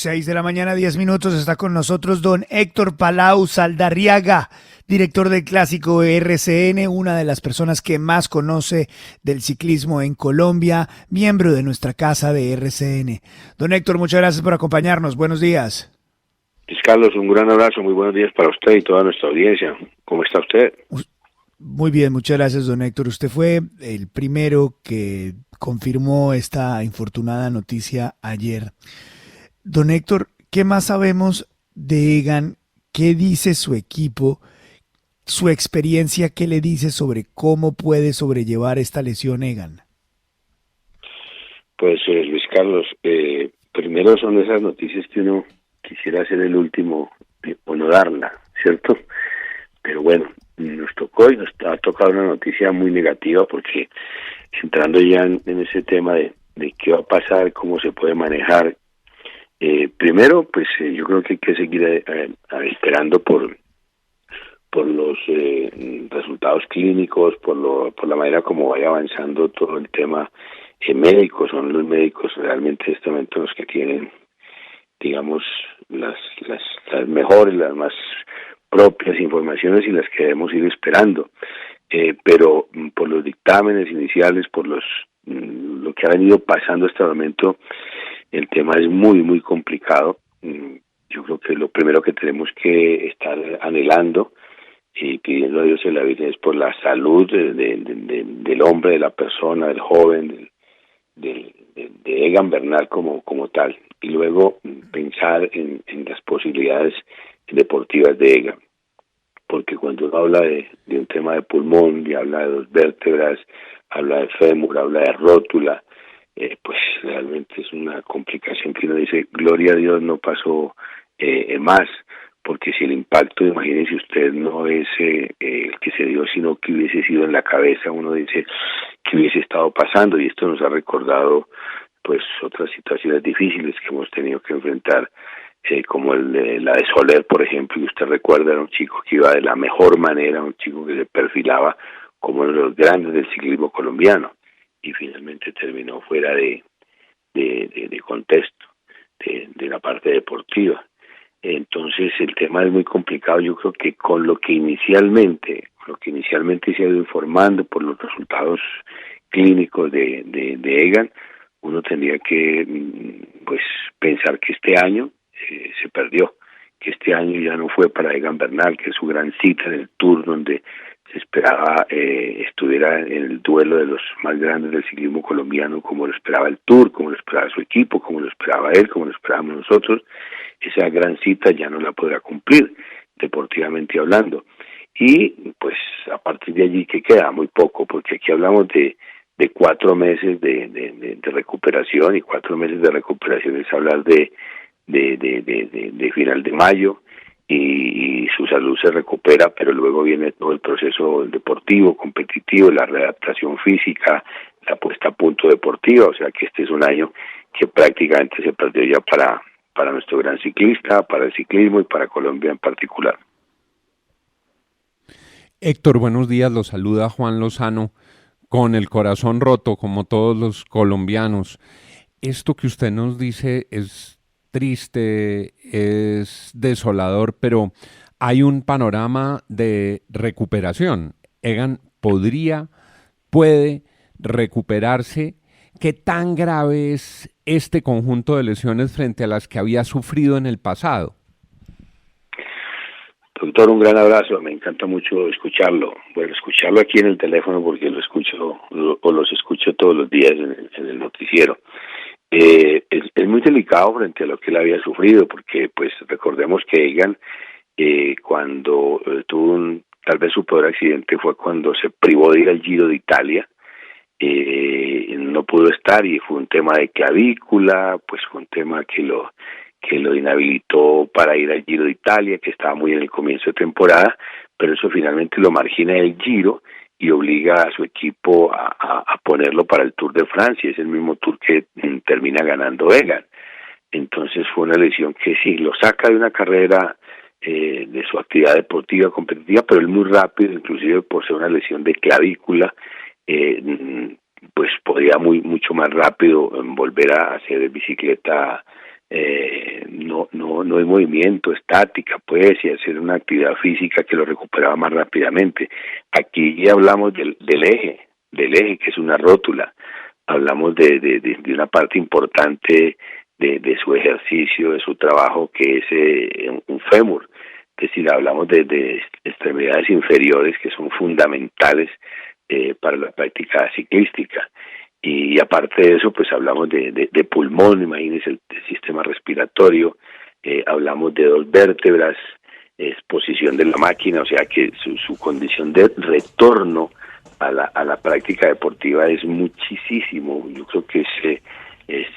6 de la mañana, 10 minutos, está con nosotros don Héctor Palau Saldarriaga, director del Clásico RCN, una de las personas que más conoce del ciclismo en Colombia, miembro de nuestra casa de RCN. Don Héctor, muchas gracias por acompañarnos. Buenos días. Luis Carlos, un gran abrazo, muy buenos días para usted y toda nuestra audiencia. ¿Cómo está usted? Muy bien, muchas gracias, don Héctor. Usted fue el primero que confirmó esta infortunada noticia ayer. Don Héctor, ¿qué más sabemos de Egan? ¿Qué dice su equipo? Su experiencia, ¿qué le dice sobre cómo puede sobrellevar esta lesión Egan? Pues Luis Carlos, primero son esas noticias que uno quisiera ser el último o no darla, ¿cierto? Pero bueno, nos tocó y nos ha tocado una noticia muy negativa porque entrando ya en ese tema de qué va a pasar, cómo se puede manejar, primero pues yo creo que hay que seguir esperando por los resultados clínicos, por la manera como vaya avanzando todo el tema médico. Son los médicos realmente en este momento los que tienen, digamos, las mejores, las más propias informaciones y las que debemos ir esperando. Pero por los dictámenes iniciales, por lo que ha venido pasando hasta el momento, el tema es muy, muy complicado. Yo creo que lo primero que tenemos que estar anhelando y pidiendo a Dios en la vida es por la salud del hombre, de la persona, del joven, de Egan Bernal como tal, y luego pensar en las posibilidades deportivas de Egan, porque cuando uno habla de un tema de pulmón, y habla de dos vértebras, habla de fémur, habla de rótula, pues realmente es una complicación que uno dice, gloria a Dios no pasó más, porque si el impacto, imagínese usted, no es el que se dio, sino que hubiese sido en la cabeza, uno dice que hubiese estado pasando, y esto nos ha recordado pues otras situaciones difíciles que hemos tenido que enfrentar, como la de Soler, por ejemplo, y usted recuerda, era un chico que iba de la mejor manera, un chico que se perfilaba como uno de los grandes del ciclismo colombiano, y finalmente terminó fuera de contexto, de la parte deportiva. Entonces el tema es muy complicado. Yo creo que con lo que inicialmente se ha ido informando por los resultados clínicos de Egan, uno tendría que pues pensar que este año se perdió, que este año ya no fue para Egan Bernal, que es su gran cita en el Tour, donde se esperaba estuviera en el duelo de los más grandes del ciclismo colombiano, como lo esperaba el Tour, como lo esperaba su equipo, como lo esperaba él, como lo esperábamos nosotros. Esa gran cita ya no la podrá cumplir, deportivamente hablando. Y pues a partir de allí, ¿qué queda? Muy poco, porque aquí hablamos de 4 meses de recuperación, y 4 meses de recuperación es hablar de final de mayo, y su salud se recupera, pero luego viene todo el proceso deportivo, competitivo, la readaptación física, la puesta a punto deportiva, o sea que este es un año que prácticamente se perdió ya para nuestro gran ciclista, para el ciclismo y para Colombia en particular. Héctor, buenos días, lo saluda Juan Lozano, con el corazón roto como todos los colombianos. Esto que usted nos dice es triste, es desolador, pero hay un panorama de recuperación. Egan puede recuperarse. ¿Qué tan grave es este conjunto de lesiones frente a las que había sufrido en el pasado? Doctor, un gran abrazo, me encanta mucho escucharlo. Bueno, escucharlo aquí en el teléfono porque los escucho todos los días en el noticiero. Es muy delicado frente a lo que él había sufrido, porque pues recordemos que Egan cuando tuvo tal vez su peor accidente fue cuando se privó de ir al Giro de Italia. No pudo estar y fue un tema de clavícula, pues fue un tema que lo inhabilitó para ir al Giro de Italia, que estaba muy en el comienzo de temporada, pero eso finalmente lo margina del Giro y obliga a su equipo a ponerlo para el Tour de Francia. Es el mismo Tour que termina ganando Egan. Entonces fue una lesión que sí, lo saca de una carrera de su actividad deportiva competitiva, pero es muy rápido, inclusive por ser una lesión de clavícula, pues podría mucho más rápido volver a hacer bicicleta no hay movimiento, estática, pues, y hacer una actividad física que lo recuperaba más rápidamente. Aquí hablamos del eje, que es una rótula. Hablamos de una parte importante de su ejercicio, de su trabajo, que es un fémur. Es decir, hablamos de extremidades inferiores que son fundamentales para la práctica ciclística. Y aparte de eso, pues hablamos de pulmón, imagínense el sistema respiratorio, hablamos de 2 vértebras, exposición de la máquina, o sea que su condición de retorno a la práctica deportiva es muchísimo. Yo creo que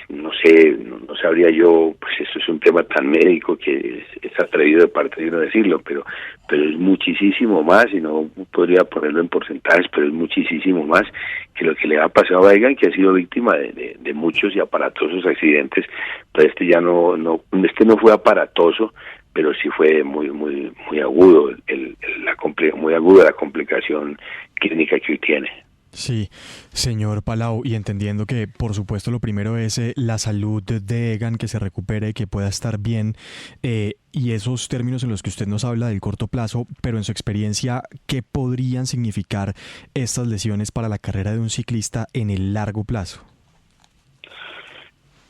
no sé, no sabría yo, pues eso es un tema tan médico que es atrevido de parte de uno decirlo, pero es muchísimo más, y no podría ponerlo en porcentajes, pero es muchísimo más que lo que le ha pasado a Egan, que ha sido víctima de muchos y aparatosos accidentes. Pero este no fue aparatoso, pero sí fue muy agudo, muy aguda la complicación clínica que hoy tiene. Sí, señor Palau, y entendiendo que por supuesto lo primero es la salud de Egan, que se recupere, que pueda estar bien, y esos términos en los que usted nos habla del corto plazo, pero en su experiencia, ¿qué podrían significar estas lesiones para la carrera de un ciclista en el largo plazo?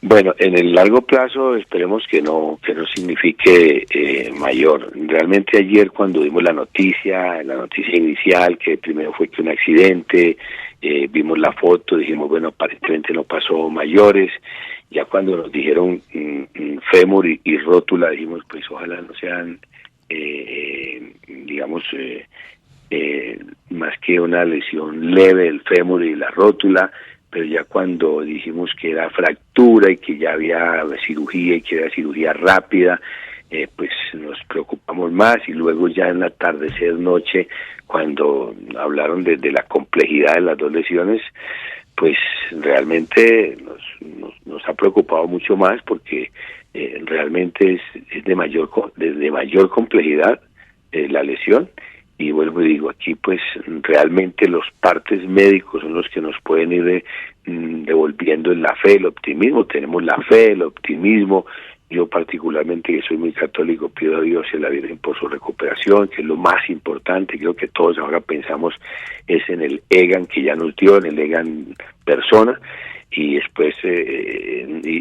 Bueno, en el largo plazo esperemos que no signifique mayor. Realmente ayer cuando dimos la noticia inicial, que primero fue que un accidente, vimos la foto, dijimos, bueno, aparentemente no pasó mayores. Ya cuando nos dijeron fémur y rótula, dijimos, pues ojalá no sean, más que una lesión leve del fémur y la rótula. Pero ya cuando dijimos que era fractura y que ya había cirugía y que era cirugía rápida, pues nos preocupamos más. Y luego ya en la atardecer noche, cuando hablaron de la complejidad de las 2 lesiones, pues realmente nos ha preocupado mucho más, porque realmente es de mayor complejidad la lesión. Y vuelvo y digo, aquí pues realmente los partes médicos son los que nos pueden ir devolviendo la fe, el optimismo. Tenemos la fe, el optimismo. Yo particularmente, que soy muy católico, pido a Dios y a la Virgen por su recuperación, que es lo más importante. Creo que todos ahora pensamos es en el Egan que ya nos dio, en el Egan persona, y después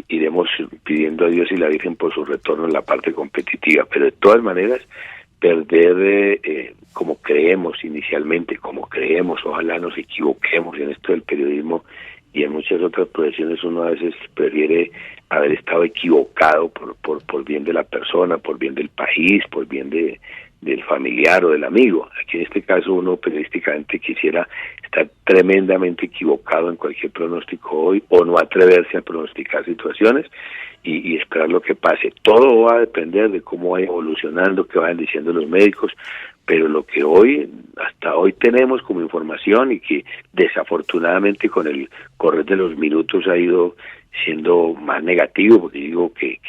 iremos pidiendo a Dios y la Virgen por su retorno en la parte competitiva. Pero de todas maneras, perder como creemos inicialmente, ojalá nos equivoquemos en esto del periodismo y en muchas otras profesiones. Uno a veces prefiere haber estado equivocado por bien de la persona, por bien del país, por bien del familiar o del amigo. Aquí en este caso uno periodísticamente quisiera estar tremendamente equivocado en cualquier pronóstico hoy, o no atreverse a pronosticar situaciones y esperar lo que pase. Todo va a depender de cómo vaya evolucionando, qué vayan diciendo los médicos, pero lo que hasta hoy tenemos como información, y que desafortunadamente con el correr de los minutos ha ido siendo más negativo, porque digo que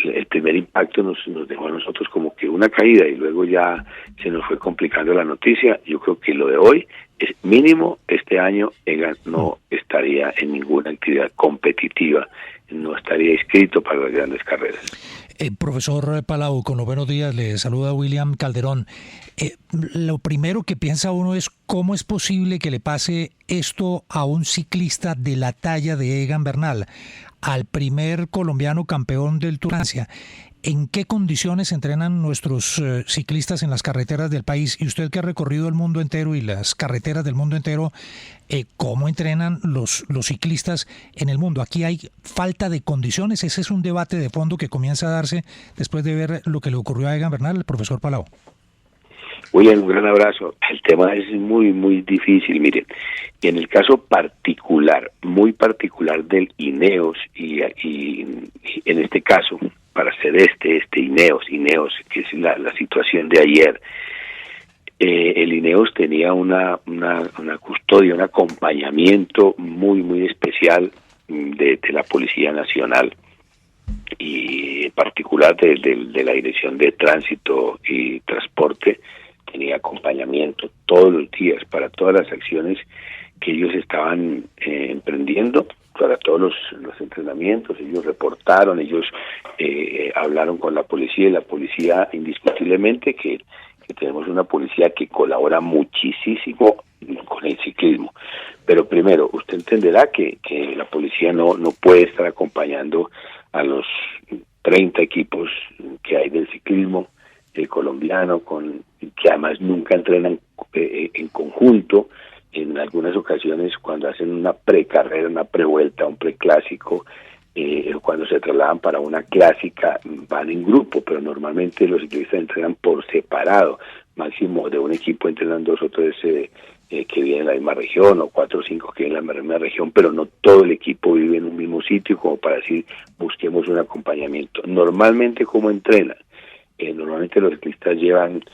el primer impacto nos dejó a nosotros como que una caída, y luego ya se nos fue complicando la noticia. Yo creo que lo de hoy es mínimo. Este año Egan no estaría en ninguna actividad competitiva, no estaría inscrito para las grandes carreras. Profesor Palau, con los buenos días, le saluda William Calderón. Lo primero que piensa uno es cómo es posible que le pase esto a un ciclista de la talla de Egan Bernal, al primer colombiano campeón del Tour de Francia. ¿En qué condiciones entrenan nuestros ciclistas en las carreteras del país? Y usted que ha recorrido el mundo entero y las carreteras del mundo entero, ¿cómo entrenan los ciclistas en el mundo? Aquí hay falta de condiciones. Ese es un debate de fondo que comienza a darse después de ver lo que le ocurrió a Egan Bernal, el profesor Palau. William, un gran abrazo. El tema es muy difícil. Miren, en el caso particular, muy particular del Ineos, y en este caso, para hacer este Ineos, que es la situación de ayer, el Ineos tenía una custodia, un acompañamiento muy especial de la Policía Nacional, y en particular de la Dirección de Tránsito y Transporte. Tenía acompañamiento todos los días para todas las acciones que ellos estaban emprendiendo, para todos los entrenamientos. Ellos reportaron, ellos hablaron con la policía, y la policía indiscutiblemente que tenemos una policía que colabora muchísimo con el ciclismo. Pero primero, usted entenderá que la policía no puede estar acompañando a los 30 equipos que hay del ciclismo colombiano, que además nunca entrenan en conjunto. En algunas ocasiones, cuando hacen una precarrera, una prevuelta, un preclásico, cuando se trasladan para una clásica, van en grupo, pero normalmente los ciclistas entrenan por separado. Máximo de un equipo entrenan 2 o 3 que viven en la misma región, o 4 o 5 que viven en la misma región, pero no todo el equipo vive en un mismo sitio, como para decir, busquemos un acompañamiento. Normalmente, ¿cómo entrenan? Normalmente los ciclistas llevan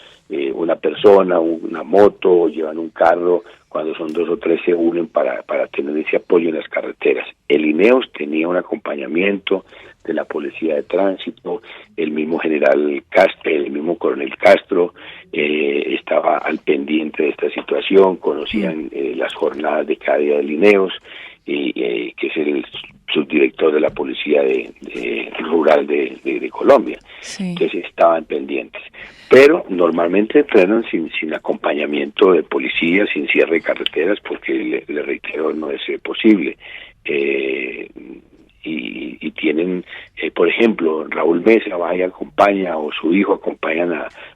una persona, una moto, o llevan un carro. Cuando son 2 o 3 se unen para tener ese apoyo en las carreteras. El INEOS tenía un acompañamiento de la Policía de Tránsito, el mismo general Castro, el mismo coronel Castro estaba al pendiente de esta situación, conocían las jornadas de cada día del INEOS, que es el subdirector de la Policía Rural de Colombia. Sí. Entonces estaban pendientes. Pero normalmente entrenan sin acompañamiento de policía, sin cierre de carreteras, porque le reitero, no es posible. Y tienen, por ejemplo, Raúl Mesa va y acompaña, o su hijo acompañan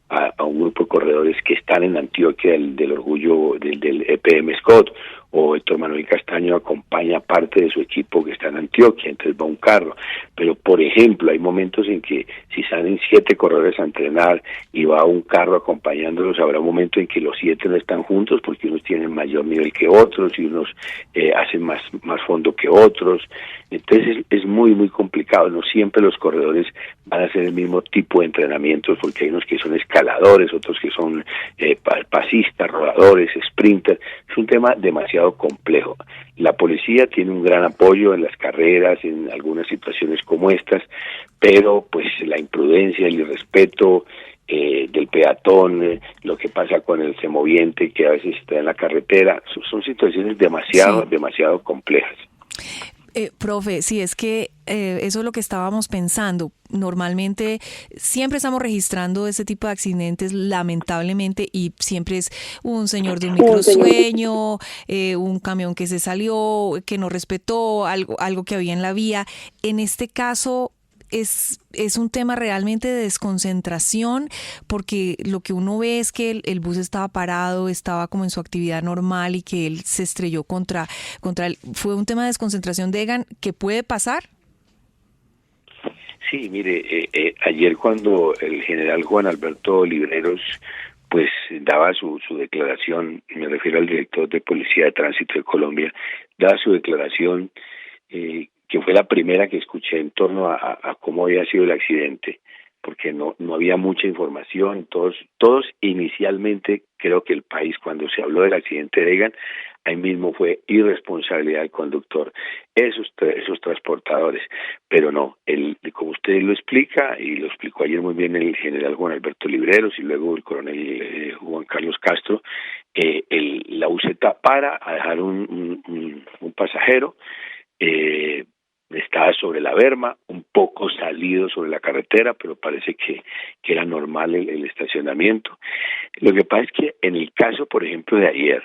a un grupo de corredores que están en Antioquia del orgullo del EPM Scott, o Héctor Manuel Castaño acompaña parte de su equipo que está en Antioquia, entonces va un carro. Pero, por ejemplo, hay momentos en que si salen 7 corredores a entrenar y va un carro acompañándolos, habrá un momento en que los 7 no están juntos porque unos tienen mayor nivel que otros y unos hacen más fondo que otros. Entonces es muy, muy complicado. No siempre los corredores van a hacer el mismo tipo de entrenamientos, porque hay unos que son escaladores, otros que son pasistas, rodadores, sprinters. Es un tema demasiado complejo. La policía tiene un gran apoyo en las carreras, en algunas situaciones como estas, pero pues la imprudencia, el irrespeto del peatón, lo que pasa con el semoviente que a veces está en la carretera, son situaciones demasiado complejas. Profe, sí, es que eso es lo que estábamos pensando. Normalmente siempre estamos registrando ese tipo de accidentes, lamentablemente, y siempre es un señor de un microsueño, un camión que se salió, que no respetó algo que había en la vía. En este caso es un tema realmente de desconcentración, porque lo que uno ve es que el bus estaba parado, estaba como en su actividad normal, y que él se estrelló contra él. ¿Fue un tema de desconcentración de Egan que puede pasar? Sí, mire, ayer cuando el general Juan Alberto Libreros pues daba su declaración, me refiero al director de Policía de Tránsito de Colombia, daba su declaración, que fue la primera que escuché en torno a cómo había sido el accidente, porque no había mucha información. Todos inicialmente, creo que el país, cuando se habló del accidente de Egan, ahí mismo fue irresponsabilidad del conductor, esos transportadores. Pero no, como usted lo explica, y lo explicó ayer muy bien el general Juan Alberto Libreros y luego el coronel Juan Carlos Castro, la buseta para a dejar un pasajero, estaba sobre la berma, un poco salido sobre la carretera, pero parece que era normal el estacionamiento. Lo que pasa es que en el caso, por ejemplo, de ayer,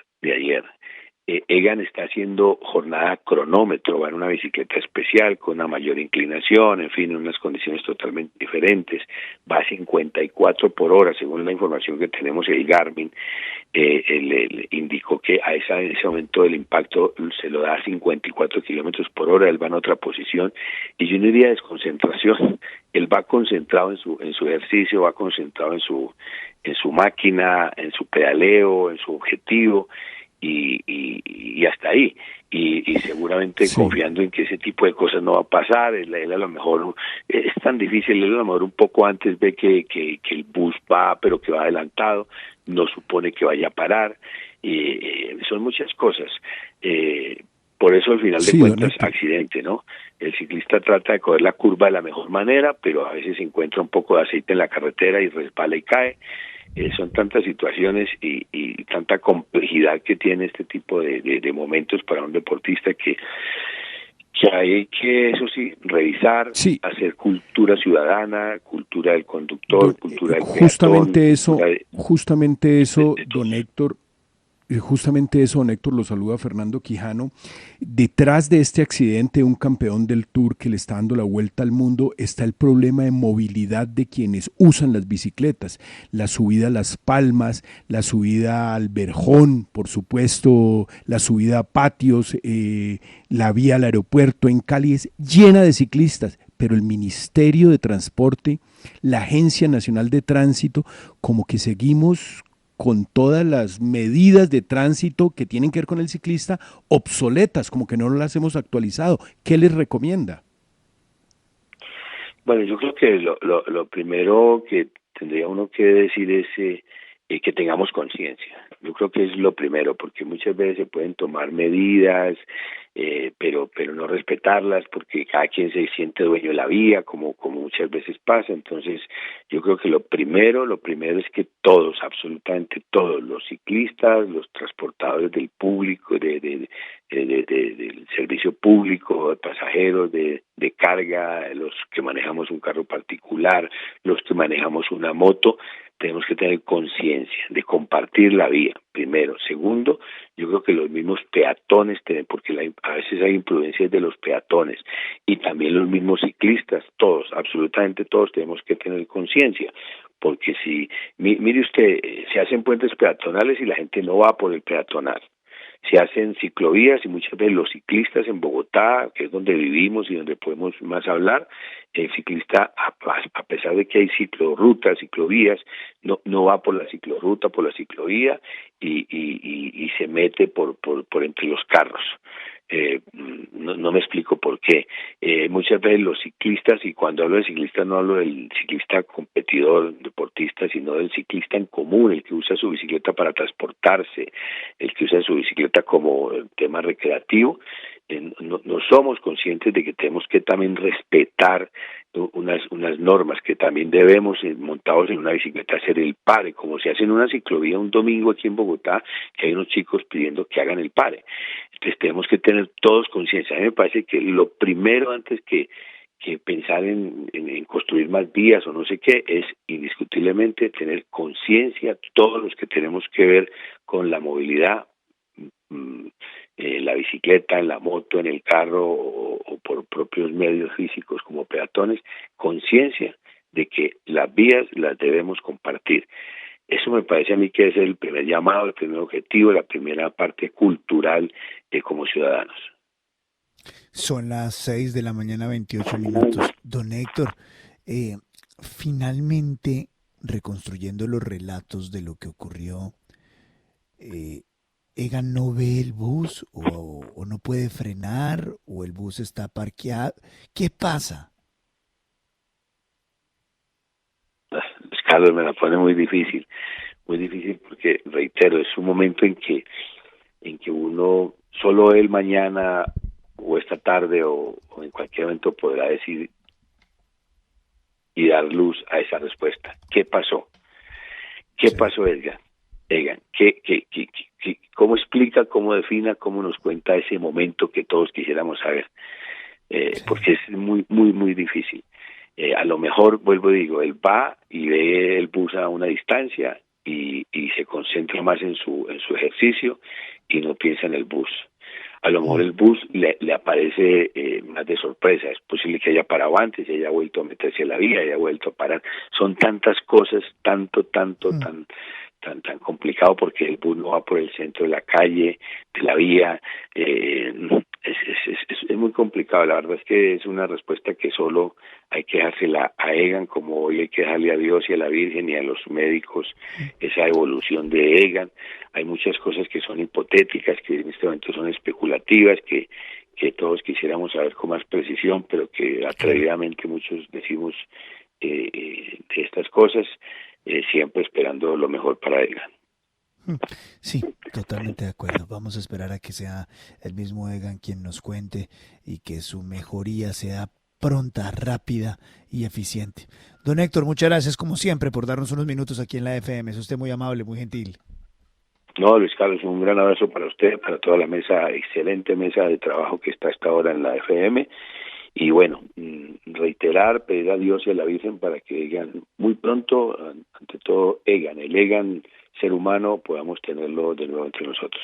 Egan está haciendo jornada cronómetro, va en una bicicleta especial con una mayor inclinación, en fin, en unas condiciones totalmente diferentes, va a 54 por hora, según la información que tenemos. El Garmin le indicó que en ese momento del impacto se lo da a 54 kilómetros por hora, él va en otra posición, y yo no diría desconcentración, él va concentrado en su ejercicio, va concentrado en su máquina, en su pedaleo, en su objetivo, y hasta ahí, y seguramente sí, confiando en que ese tipo de cosas no va a pasar. Él a lo mejor es tan difícil, él a lo mejor un poco antes ve que el bus va, pero que va adelantado, no supone que vaya a parar, son muchas cosas, por eso al final de cuentas accidente, ¿no? El ciclista trata de coger la curva de la mejor manera, pero a veces encuentra un poco de aceite en la carretera y resbala y cae. Son tantas situaciones y tanta complejidad que tiene este tipo de momentos para un deportista que Que hay que, eso sí, revisar, Sí, hacer cultura ciudadana, cultura del conductor, cultura del peatón, justamente eso, cultura de todos. don Héctor, justamente eso, don Héctor, lo saluda Fernando Quijano. Detrás de este accidente, un campeón del Tour que le está dando la vuelta al mundo, está el problema de movilidad de quienes usan las bicicletas. La subida a Las Palmas, la subida al Verjón, por supuesto, la subida a Patios, la vía al aeropuerto en Cali es llena de ciclistas, pero el Ministerio de Transporte, la Agencia Nacional de Tránsito, como que seguimos con todas las medidas de tránsito que tienen que ver con el ciclista obsoletas, como que no las hemos actualizado. ¿Qué les recomienda? Bueno, yo creo que lo primero que tendría uno que decir es que tengamos conciencia. Yo creo que es lo primero, porque muchas veces se pueden tomar medidas, pero no respetarlas, porque cada quien se siente dueño de la vía, como muchas veces pasa. Entonces, yo creo que lo primero es que todos, absolutamente todos, los ciclistas, los transportadores del público, del servicio público, de pasajeros, de carga, los que manejamos un carro particular, los que manejamos una moto, tenemos que tener conciencia de compartir la vía, primero. Segundo, yo creo que los mismos peatones, porque a veces hay imprudencias de los peatones, y también los mismos ciclistas, todos, absolutamente todos tenemos que tener conciencia, porque si, mire usted, se hacen puentes peatonales y la gente no va por el peatonal. Se hacen ciclovías y muchas veces los ciclistas en Bogotá, que es donde vivimos y donde podemos más hablar, el ciclista, a pesar de que hay ciclorrutas, ciclovías, no va por la ciclorruta, por la ciclovía y se mete por entre los carros. No me explico por qué. Muchas veces los ciclistas, y cuando hablo de ciclista no hablo del ciclista competidor, deportista, sino del ciclista en común, el que usa su bicicleta para transportarse, el que usa su bicicleta como tema recreativo. No somos conscientes de que tenemos que también respetar unas normas, que también debemos, montados en una bicicleta, hacer el pare, como se hace en una ciclovía un domingo aquí en Bogotá, que hay unos chicos pidiendo que hagan el pare. Entonces tenemos que tener todos conciencia. A mí me parece que lo primero, antes que pensar en construir más vías o no sé qué, es indiscutiblemente tener conciencia, todos los que tenemos que ver con la movilidad, en la bicicleta, en la moto, en el carro o por propios medios físicos como peatones, conciencia de que las vías las debemos compartir. Eso me parece a mí que es el primer llamado, el primer objetivo, la primera parte cultural como ciudadanos. Son las 6 de la mañana, 28 minutos. Don Héctor, finalmente, reconstruyendo los relatos de lo que ocurrió, Egan no ve el bus o no puede frenar o el bus está parqueado. ¿Qué pasa? Pues, Carlos, me la pone muy difícil porque, reitero, es un momento en que uno, solo él mañana o esta tarde o en cualquier momento podrá decir y dar luz a esa respuesta. ¿Qué pasó? ¿Qué pasó, Egan? ¿Cómo explica, cómo defina, cómo nos cuenta ese momento que todos quisiéramos saber? Porque es muy, muy, muy difícil. A lo mejor, vuelvo y digo, él va y ve el bus a una distancia y se concentra más en su ejercicio y no piensa en el bus. A lo mejor el bus le aparece más de sorpresa. Es posible que haya parado antes y haya vuelto a meterse en la vía, haya vuelto a parar. Son tantas cosas, tan complicado, porque el bus no va por el centro de la calle, de la vía. Es muy complicado. La verdad es que es una respuesta que solo hay que dejársela a Egan, como hoy hay que dejarle a Dios y a la Virgen y a los médicos esa evolución de Egan. Hay muchas cosas que son hipotéticas, que en este momento son especulativas, que todos quisiéramos saber con más precisión, pero que atrevidamente muchos decimos de estas cosas, siempre esperando lo mejor para Egan. Sí, totalmente de acuerdo. Vamos a esperar a que sea el mismo Egan quien nos cuente y que su mejoría sea pronta, rápida y eficiente. Don Héctor, muchas gracias como siempre por darnos unos minutos aquí en la FM. Es usted muy amable, muy gentil. No, Luis Carlos, un gran abrazo para usted, para toda la mesa, excelente mesa de trabajo que está hasta ahora en la FM. Y bueno, reiterar, pedir a Dios y a la Virgen para que Egan, muy pronto, ante todo Egan, el Egan ser humano, podamos tenerlo de nuevo entre nosotros.